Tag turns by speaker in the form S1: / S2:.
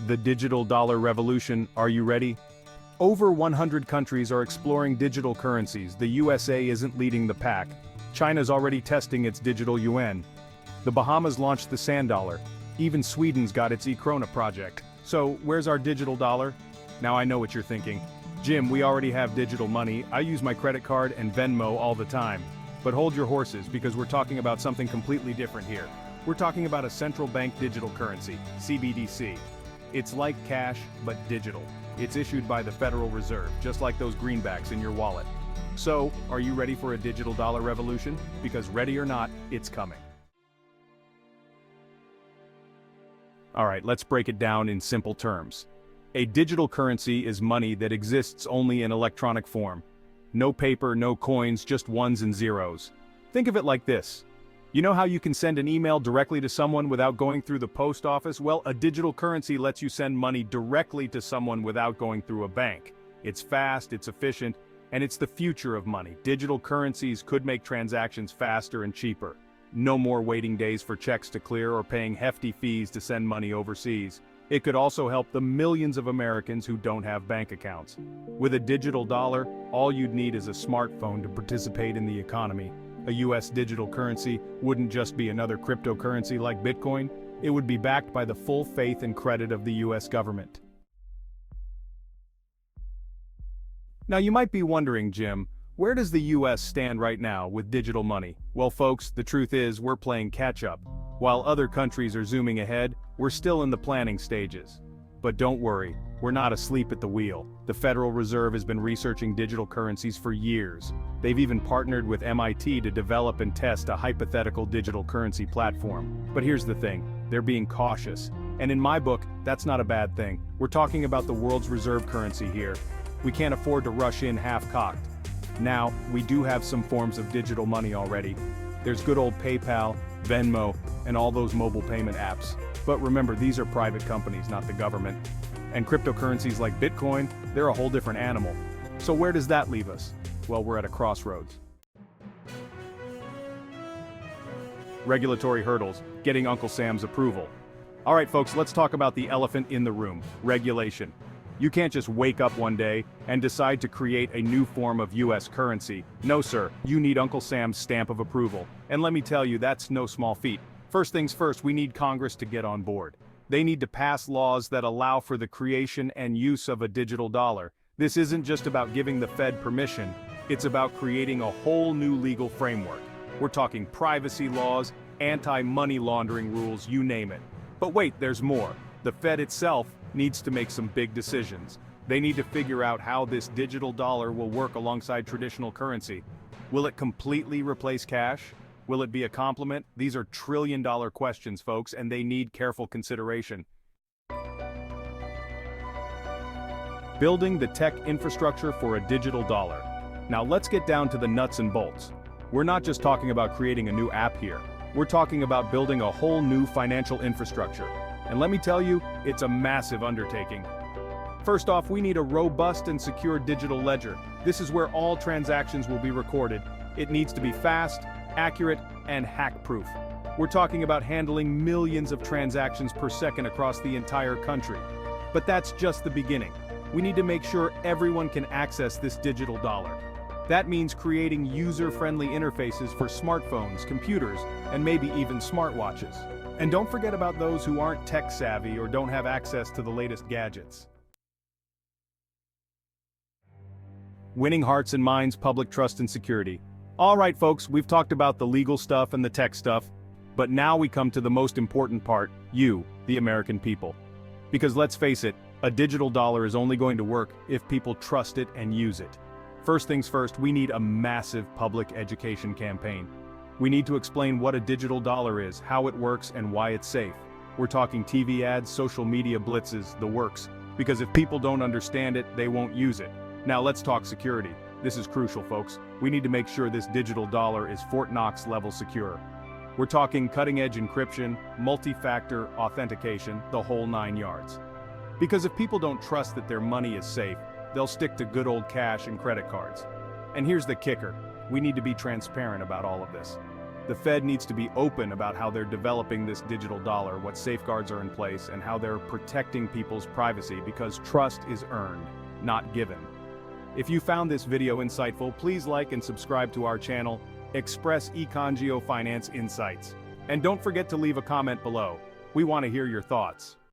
S1: The digital dollar revolution, are you ready? Over 100 countries are exploring digital currencies. The USA isn't leading the pack. China's already testing its digital yuan. The Bahamas launched the sand dollar. Even Sweden's got its e-krona project. So, where's our digital dollar? Now I know what you're thinking. Jim, we already have digital money. I use my credit card and Venmo all the time. But hold your horses, because we're talking about something completely different here. We're talking about a central bank digital currency, CBDC. It's like cash, but digital. It's issued by the Federal Reserve, just like those greenbacks in your wallet. So, are you ready for a digital dollar revolution? Because ready or not, it's coming. Alright, let's break it down in simple terms. A digital currency is money that exists only in electronic form. No paper, no coins, just ones and zeros. Think of it like this. You know how you can send an email directly to someone without going through the post office? Well, a digital currency lets you send money directly to someone without going through a bank. It's fast, it's efficient, and it's the future of money. Digital currencies could make transactions faster and cheaper. No more waiting days for checks to clear or paying hefty fees to send money overseas. It could also help the millions of Americans who don't have bank accounts. With a digital dollar, all you'd need is a smartphone to participate in the economy. A US digital currency wouldn't just be another cryptocurrency like Bitcoin, it would be backed by the full faith and credit of the US government. Now you might be wondering, Jim, where does the US stand right now with digital money? Well folks, the truth is we're playing catch-up. While other countries are zooming ahead, we're still in the planning stages. But don't worry, we're not asleep at the wheel. The Federal Reserve has been researching digital currencies for years. They've even partnered with MIT to develop and test a hypothetical digital currency platform. But here's the thing, they're being cautious. And in my book, that's not a bad thing. We're talking about the world's reserve currency here. We can't afford to rush in half-cocked. Now, we do have some forms of digital money already. There's good old PayPal, Venmo, and all those mobile payment apps. But remember, these are private companies, not the government. And cryptocurrencies like Bitcoin, they're a whole different animal. So where does that leave us? Well, we're at a crossroads. Regulatory hurdles, getting Uncle Sam's approval. Alright folks, let's talk about the elephant in the room, regulation. You can't just wake up one day and decide to create a new form of US currency. No sir, you need Uncle Sam's stamp of approval. And let me tell you, that's no small feat. First things first, we need Congress to get on board. They need to pass laws that allow for the creation and use of a digital dollar. This isn't just about giving the Fed permission, it's about creating a whole new legal framework. We're talking privacy laws, anti-money laundering rules, you name it. But wait, there's more. The Fed itself needs to make some big decisions. They need to figure out how this digital dollar will work alongside traditional currency. Will it completely replace cash? Will it be a complement? These are trillion-dollar questions, folks, and they need careful consideration. Building the tech infrastructure for a digital dollar. Now let's get down to the nuts and bolts. We're not just talking about creating a new app here. We're talking about building a whole new financial infrastructure. And let me tell you, it's a massive undertaking. First off, we need a robust and secure digital ledger. This is where all transactions will be recorded. It needs to be fast, accurate, and hack-proof. We're talking about handling millions of transactions per second across the entire country. But that's just the beginning. We need to make sure everyone can access this digital dollar. That means creating user-friendly interfaces for smartphones, computers, and maybe even smartwatches. And don't forget about those who aren't tech-savvy or don't have access to the latest gadgets. Winning hearts and minds, public trust and security. Alright folks, we've talked about the legal stuff and the tech stuff, but now we come to the most important part, you, the American people. Because let's face it, a digital dollar is only going to work if people trust it and use it. First things first, we need a massive public education campaign. We need to explain what a digital dollar is, how it works, and why it's safe. We're talking TV ads, social media blitzes, the works. Because if people don't understand it, they won't use it. Now let's talk security. This is crucial, folks. We need to make sure this digital dollar is Fort Knox level secure. We're talking cutting-edge encryption, multi-factor authentication, the whole 9 yards. Because if people don't trust that their money is safe, they'll stick to good old cash and credit cards. And here's the kicker. We need to be transparent about all of this. The Fed needs to be open about how they're developing this digital dollar, what safeguards are in place, and how they're protecting people's privacy, because trust is earned, not given. If you found this video insightful, please like and subscribe to our channel, Express Econgeo Finance Insights. And don't forget to leave a comment below. We want to hear your thoughts.